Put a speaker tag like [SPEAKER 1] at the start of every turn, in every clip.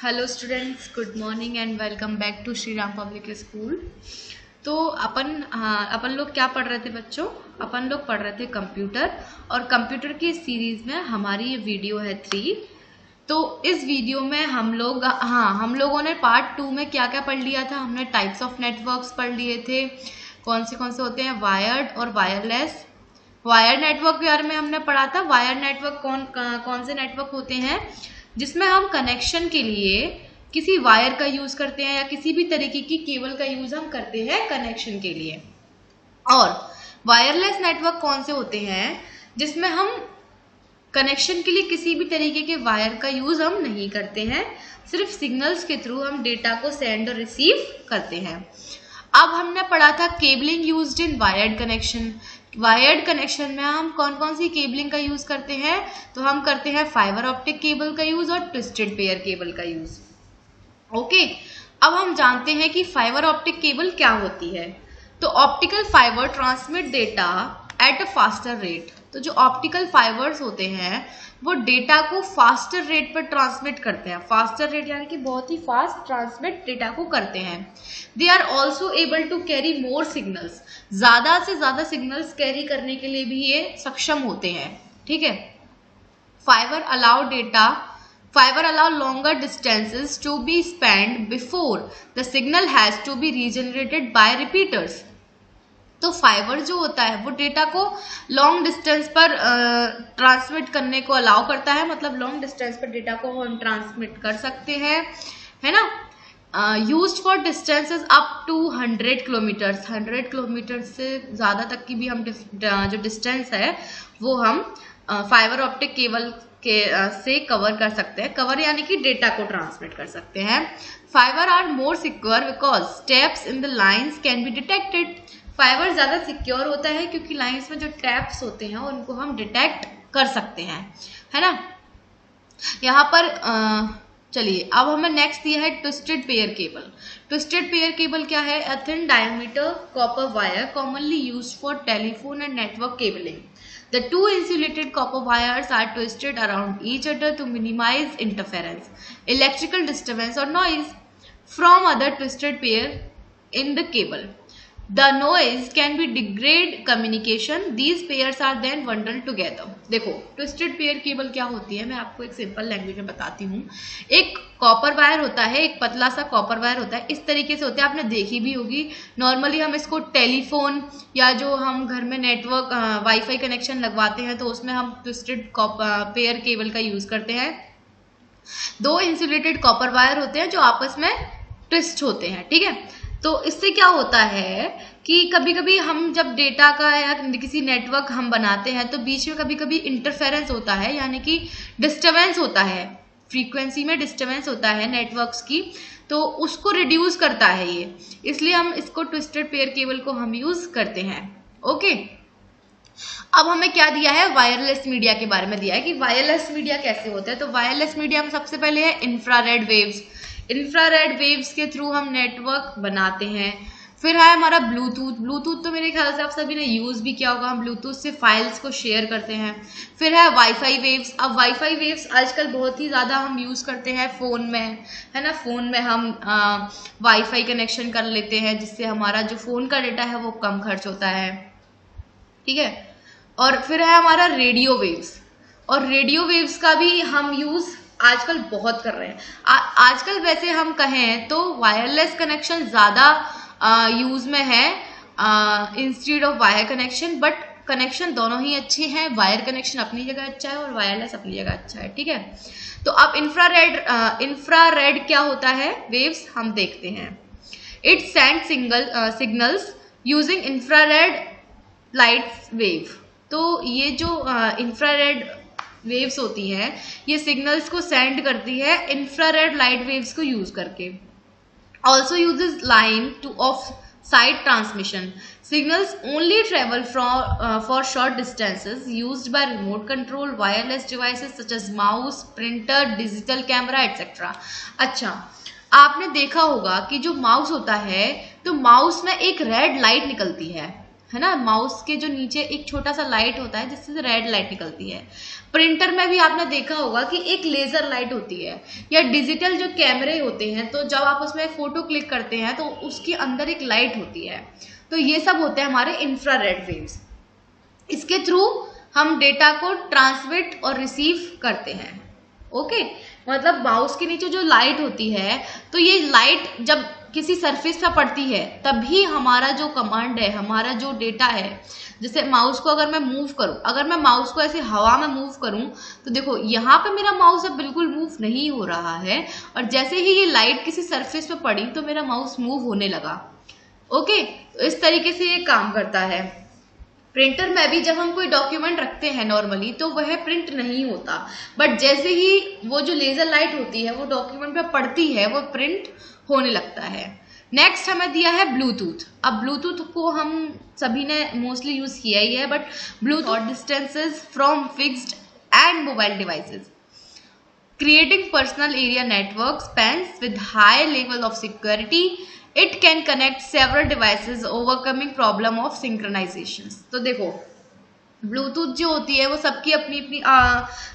[SPEAKER 1] Hello students, good morning and welcome back to Shri Ram public school. तो अपन लोग क्या पढ़ रहे थे बच्चों? अपन लोग पढ़ रहे थे कंप्यूटर, और कंप्यूटर की सीरीज में हमारी ये वीडियो है 3। तो इस वीडियो में हम लोगों ने पार्ट 2 में क्या क्या पढ़ लिया था। हमने टाइप्स ऑफ नेटवर्क्स पढ़ लिए थे, कौन से होते हैं, वायर्ड और वायरलेस। वायर नेटवर्क के बारे में हमने पढ़ा था। वायर नेटवर्क कौन से नेटवर्क होते हैं जिसमें हम कनेक्शन के लिए किसी वायर का यूज करते हैं या किसी भी तरीके की केबल का यूज हम करते हैं कनेक्शन के लिए। और वायरलेस नेटवर्क कौन से होते हैं जिसमें हम कनेक्शन के लिए किसी भी तरीके के वायर का यूज हम नहीं करते हैं, सिर्फ सिग्नल्स के थ्रू हम डेटा को सेंड और रिसीव करते हैं। अब हमने पढ़ा था cabling used in wired connection. Wired connection में हम कौन कौन सी केबलिंग का यूज करते हैं? तो हम करते हैं फाइबर ऑप्टिक केबल का यूज और ट्विस्टेड पेयर केबल का यूज। ओके, अब हम जानते हैं कि फाइबर ऑप्टिक केबल क्या होती है। तो optical fibre transmit data at a faster rate. तो जो ऑप्टिकल फाइबर्स होते हैं वो डेटा को फास्टर रेट पर ट्रांसमिट करते हैं। फास्टर रेट यानी कि बहुत ही फास्ट ट्रांसमिट डेटा को करते हैं। They are also able to carry more signals. ज्यादा से ज्यादा सिग्नल्स कैरी करने के लिए भी ये सक्षम होते हैं। ठीक है। Fibre allow longer distances to be spanned before the signal has to be regenerated by repeaters। तो फाइबर जो होता है वो डेटा को लॉन्ग डिस्टेंस पर ट्रांसमिट करने को अलाउ करता है। मतलब लॉन्ग डिस्टेंस पर डेटा को हम ट्रांसमिट कर सकते हैं, है ना। Used for distances up to 100 kilometres. 100 kilometre से ज़्यादा तक की भी हम जो डिस्टेंस है वो हम फाइबर ऑप्टिक केबल से कवर कर सकते हैं। कवर यानी कि डेटा को ट्रांसमिट कर सकते हैं। Fibre are more secure because steps in the lines can be detected. Fibre ज्यादा सिक्योर होता है क्योंकि लाइंस में जो टैप्स होते हैं उनको हम डिटेक्ट कर सकते हैं, है ना। यहाँ पर चलिए अब हमें नेक्स्ट दिया है twisted pair cable. Twisted pair cable क्या है? A thin diameter copper wire commonly used for telephone and network cabling. The two insulated copper wires are twisted around each other to minimize interference, electrical disturbance or noise from other twisted pair in the cable. The noise can be degrade communication. These pairs are then bundled together. देखो twisted pair cable क्या होती है, मैं आपको एक simple language में बताती हूँ। एक कॉपर वायर होता है, एक पतला सा कॉपर वायर होता है, इस तरीके से होता है, आपने देखी भी होगी। नॉर्मली हम इसको टेलीफोन या जो हम घर में नेटवर्क वाईफाई कनेक्शन लगवाते हैं तो उसमें हम ट्विस्टेड पेयर केबल का यूज करते हैं। दो इंसुलेटेड कॉपर वायर होते हैं जो आपस में ट्विस्ट होते हैं, ठीक है। तो इससे क्या होता है कि कभी कभी हम जब डेटा का या किसी नेटवर्क हम बनाते हैं तो बीच में कभी कभी इंटरफेरेंस होता है, यानी कि डिस्टर्बेंस होता है, फ्रीक्वेंसी में डिस्टर्बेंस होता है नेटवर्क्स की, तो उसको रिड्यूस करता है ये। इसलिए हम इसको ट्विस्टेड पेयर केबल को हम यूज करते हैं। ओके, अब हमें क्या दिया है? वायरलेस मीडिया के बारे में दिया है कि वायरलेस मीडिया कैसे होता है। तो वायरलेस मीडिया में सबसे पहले है इंफ्रारेड वेव्स। इंफ्रारेड वेव्स के थ्रू हम नेटवर्क बनाते हैं। फिर है हमारा ब्लूटूथ। ब्लूटूथ तो मेरे ख्याल से आप सभी ने यूज भी किया होगा। हम ब्लूटूथ से फाइल्स को शेयर करते हैं। फिर है वाईफाई वेव्स। अब वाईफाई वेव्स आजकल बहुत ही ज़्यादा हम यूज़ करते हैं फ़ोन में, है ना। फ़ोन में हम वाईफाई कनेक्शन कर लेते हैं जिससे हमारा जो फ़ोन का डेटा है वो कम खर्च होता है, ठीक है। और फिर है हमारा रेडियो वेव्स। और रेडियो वेव्स का भी हम यूज़ आजकल बहुत कर रहे हैं। आजकल वैसे हम कहें तो वायरलेस कनेक्शन ज़्यादा यूज में है instead of wire connection, but connection दोनों ही अच्छे हैं। वायर कनेक्शन अपनी जगह अच्छा है और वायरलेस अपनी जगह अच्छा है, ठीक है। तो अब इंफ्रारेड क्या होता है वेव्स हम देखते हैं। It send signals using infrared light wave. तो ये जो इंफ्रारेड वेव्स होती हैं ये सिग्नल्स को सेंड करती है इंफ्रारेड लाइट वेव्स को यूज करके। Also uses line to off-site transmission. Signals only travel for short distances used by remote control wireless devices such as mouse, printer, digital camera, etc. अच्छा, आपने देखा होगा कि जो माउस होता है तो माउस में एक रेड लाइट निकलती है। है ना, माउस के जो नीचे एक छोटा सा लाइट होता है जिससे रेड लाइट निकलती है। प्रिंटर में भी आपने देखा होगा कि एक लेजर लाइट होती है, या डिजिटल जो कैमरे होते हैं तो जब आप उसमें फोटो क्लिक करते हैं तो उसके अंदर एक लाइट होती है। तो ये सब होते हैं हमारे इंफ्रारेड वेव्स। इसके थ्रू हम डेटा को ट्रांसमिट और रिसीव करते हैं। ओके, मतलब माउस के नीचे जो लाइट होती है, तो ये लाइट जब किसी सरफेस पर पड़ती है तभी हमारा जो कमांड है, हमारा जो डेटा है, जैसे माउस को अगर मैं मूव करूं, अगर मैं माउस को ऐसे हवा में मूव करूं तो देखो यहाँ पे मेरा माउस अब बिल्कुल मूव नहीं हो रहा है, और जैसे ही ये लाइट किसी सरफेस पे पड़ी तो मेरा माउस मूव होने लगा। ओके, तो इस तरीके से ये काम करता है। प्रिंटर में भी जब हम कोई डॉक्यूमेंट रखते हैं नॉर्मली तो वह प्रिंट नहीं होता, बट जैसे ही वो जो लेजर लाइट होती है वो डॉक्यूमेंट पे पड़ती है वो प्रिंट होने लगता है। नेक्स्ट हमें दिया है ब्लूटूथ। अब ब्लूटूथ को हम सभी ने मोस्टली यूज किया ही है, but Bluetooth distances from fixed and mobile devices creating personal area network spans with high level of security. It can connect several devices, overcoming problem of synchronization. तो देखो Bluetooth जो होती है वो सबकी अपनी अपनी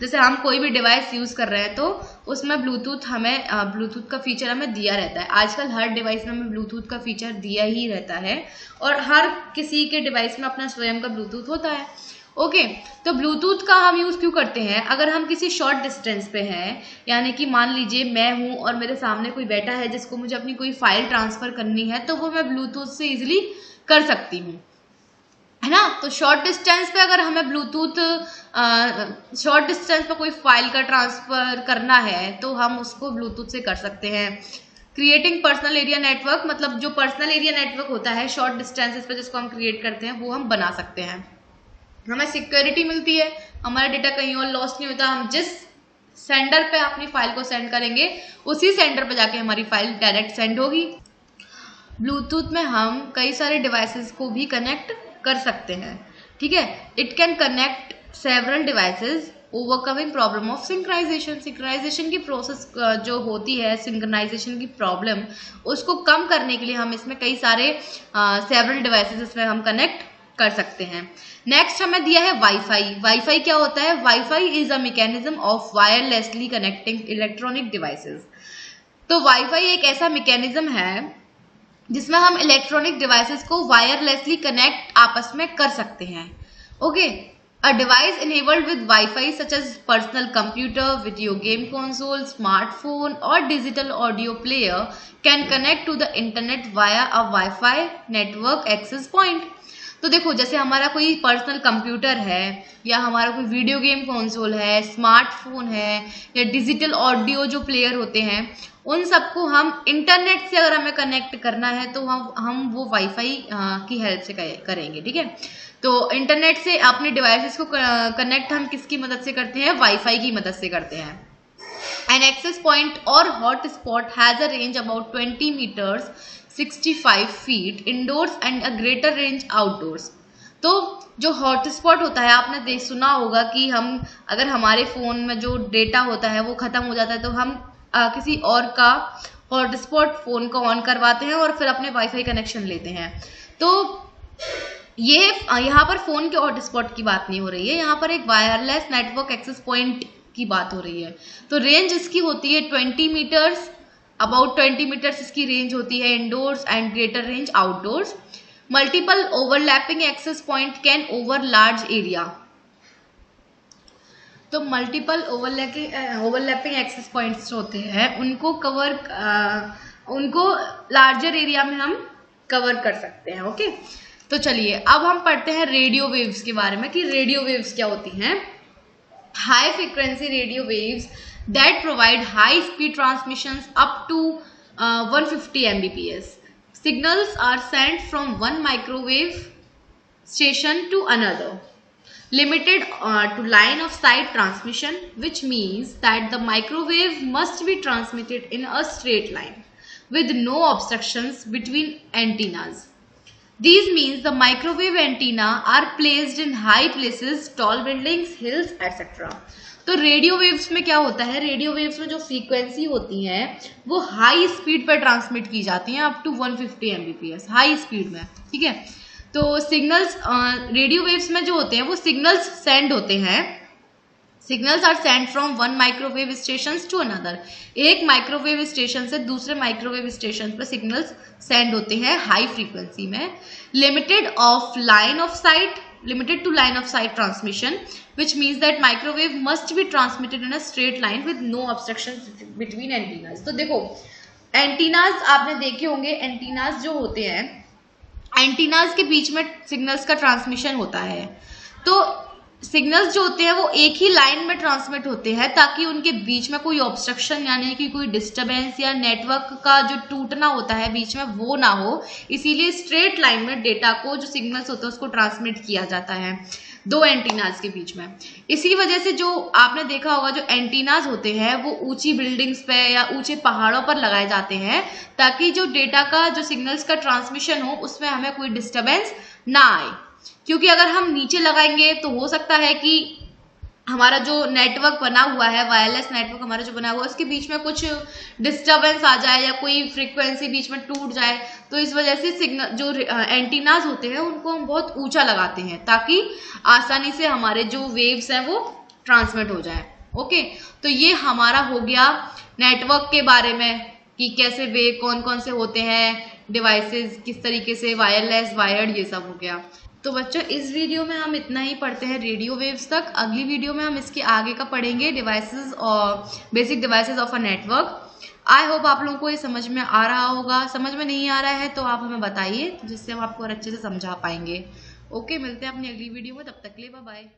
[SPEAKER 1] जैसे हम कोई भी डिवाइस यूज कर रहे हैं तो उसमें ब्लूटूथ हमें ब्लूटूथ का फीचर हमें दिया रहता है। आजकल हर डिवाइस में हमें ब्लूटूथ का फीचर दिया ही रहता है, और हर किसी के डिवाइस में अपना स्वयं का ब्लूटूथ होता है। ओके, तो ब्लूटूथ का हम यूज क्यों करते हैं? अगर हम किसी शॉर्ट डिस्टेंस पे हैं, यानी कि मान लीजिए मैं हूं और मेरे सामने कोई बैठा है जिसको मुझे अपनी कोई फाइल ट्रांसफर करनी है, तो वो मैं ब्लूटूथ से इजिली कर सकती हूँ, है ना। तो शॉर्ट डिस्टेंस पे अगर हमें ब्लूटूथ शॉर्ट डिस्टेंस पे कोई फाइल का ट्रांसफर करना है तो हम उसको ब्लूटूथ से कर सकते हैं। क्रिएटिंग पर्सनल एरिया नेटवर्क, मतलब जो पर्सनल एरिया नेटवर्क होता है शॉर्ट डिस्टेंसेस पे जिसको हम क्रिएट करते हैं वो हम बना सकते हैं। हमें सिक्योरिटी मिलती है, हमारा डेटा कहीं और लॉस्ट नहीं होता। हम जिस सेंडर पे अपनी फाइल को सेंड करेंगे उसी सेंडर पे जाके हमारी फाइल डायरेक्ट सेंड होगी। ब्लूटूथ में हम कई सारे डिवाइसेस को भी कनेक्ट कर सकते हैं, ठीक है। It can connect several devices, overcoming problem of synchronization. Synchronization की प्रोसेस जो होती है, सिंक्रोनाइजेशन की प्रॉब्लम, उसको कम करने के लिए हम इसमें कई सारे सेवरल डिवाइसेस इसमें हम कनेक्ट कर सकते हैं। नेक्स्ट हमें दिया है वाईफाई। वाईफाई क्या होता है? Wifi is a mechanism of wirelessly connecting electronic devices. तो वाईफाई एक ऐसा मैकेनिज्म है जिसमें हम इलेक्ट्रॉनिक डिवाइसेस को वायरलेसली कनेक्ट आपस में कर सकते हैं। Okay, a device enabled with wifi such as personal computer, video game console, smartphone और digital audio player can connect to the internet via a wifi network access point. तो देखो, जैसे हमारा कोई पर्सनल कंप्यूटर है, या हमारा कोई वीडियो गेम कंसोल है, स्मार्टफोन है, या डिजिटल ऑडियो जो प्लेयर होते हैं, उन सबको हम इंटरनेट से अगर हमें कनेक्ट करना है तो हम वो वाईफाई की हेल्प से करेंगे, ठीक है। तो इंटरनेट से अपने डिवाइसेस को कनेक्ट हम किसकी मदद से करते हैं? वाईफाई की मदद से करते हैं। An access point or hot spot has a range about 20 metres 65 feet indoors and a greater range outdoors. तो जो हॉटस्पॉट होता है, आपने सुना होगा कि हम अगर हमारे फोन में जो डेटा होता है वो खत्म हो जाता है तो हम किसी और का हॉटस्पॉट फोन को ऑन करवाते हैं और फिर अपने वाईफाई कनेक्शन लेते हैं। तो ये यहाँ पर फोन के हॉटस्पॉट की बात नहीं हो रही है, यहाँ पर एक वायरलेस नेटवर्क एक्सेस पॉइंट की बात हो रही है। तो रेंज इसकी होती है 20 मीटर्स, अबाउट 20 मीटर्स इसकी रेंज होती है indoors and greater range outdoors. Multiple overlapping access point can over large area. तो मल्टीपल ओवरलैपिंग एक्सेस पॉइंट्स होते हैं उनको लार्जर एरिया में हम कवर कर सकते हैं। ओके, तो चलिए अब हम पढ़ते हैं रेडियो वेव्स के बारे में कि रेडियो वेव्स क्या होती हैं। High frequency radio waves that provide high speed transmissions up to 150 Mbps. Signals are sent from one microwave station to another. Limited to line of sight transmission, which means that the microwave must be transmitted in a straight line with no obstructions between antennas. These means the microwave antenna are placed in high places, tall buildings, hills, etc. तो radio waves में क्या होता है? Radio waves में जो frequency होती है वो हाई स्पीड पर ट्रांसमिट की जाती हैं, up to 150 Mbps high speed में, ठीक है। तो सिग्नल्स रेडियो वेव्स में जो होते हैं वो सिग्नल्स सेंड होते हैं। Signals are send from one microwave station to another. एक माइक्रोवेव स्टेशन से दूसरे माइक्रोवेव स्टेशन पर सिग्नल्स सेंड होते हैं हाई फ्रीक्वेंसी में। Limited to line of sight transmission, which means that microwave must be transmitted in a straight line with no obstructions between antennas। तो देखो antennas आपने देखे होंगे, एंटीनाज जो होते हैं, एंटीनाज के बीच में सिग्नल्स का ट्रांसमिशन होता है। तो सिग्नल्स जो होते हैं वो एक ही लाइन में ट्रांसमिट होते हैं ताकि उनके बीच में कोई ऑब्स्ट्रक्शन यानी कि कोई डिस्टरबेंस या नेटवर्क का जो टूटना होता है बीच में वो ना हो, इसीलिए स्ट्रेट लाइन में डेटा को जो सिग्नल्स होते हैं उसको ट्रांसमिट किया जाता है दो एंटीनाज के बीच में। इसी वजह से जो आपने देखा होगा जो एंटीनाज होते हैं वो ऊंची बिल्डिंग्स पे या ऊंचे पहाड़ों पर लगाए जाते हैं ताकि जो डेटा का जो सिग्नल्स का ट्रांसमिशन हो उसमें हमें कोई डिस्टरबेंस ना आए। क्योंकि अगर हम नीचे लगाएंगे तो हो सकता है कि हमारा जो नेटवर्क बना हुआ है, वायरलेस नेटवर्क हमारा जो बना हुआ है, उसके बीच में कुछ डिस्टरबेंस आ जाए या कोई फ्रीक्वेंसी बीच में टूट जाए। तो इस वजह से सिग्नल जो एंटीनाज होते हैं उनको हम बहुत ऊंचा लगाते हैं ताकि आसानी से हमारे जो वेव्स हैं वो ट्रांसमिट हो जाए। ओके, तो ये हमारा हो गया नेटवर्क के बारे में कि कैसे वेव कौन कौन से होते हैं, डिवाइसेस किस तरीके से, वायरलेस, वायर्ड, ये सब हो गया। तो बच्चों इस वीडियो में हम इतना ही पढ़ते हैं रेडियो वेव्स तक। अगली वीडियो में हम इसके आगे का पढ़ेंगे डिवाइसेस और basic devices of a network. I hope आप लोगों को ये समझ में आ रहा होगा। समझ में नहीं आ रहा है तो आप हमें बताइए जिससे हम आपको और अच्छे से समझा पाएंगे। ओके, मिलते हैं अपनी अगली वीडियो में, तब तक के लिए बाय बाय।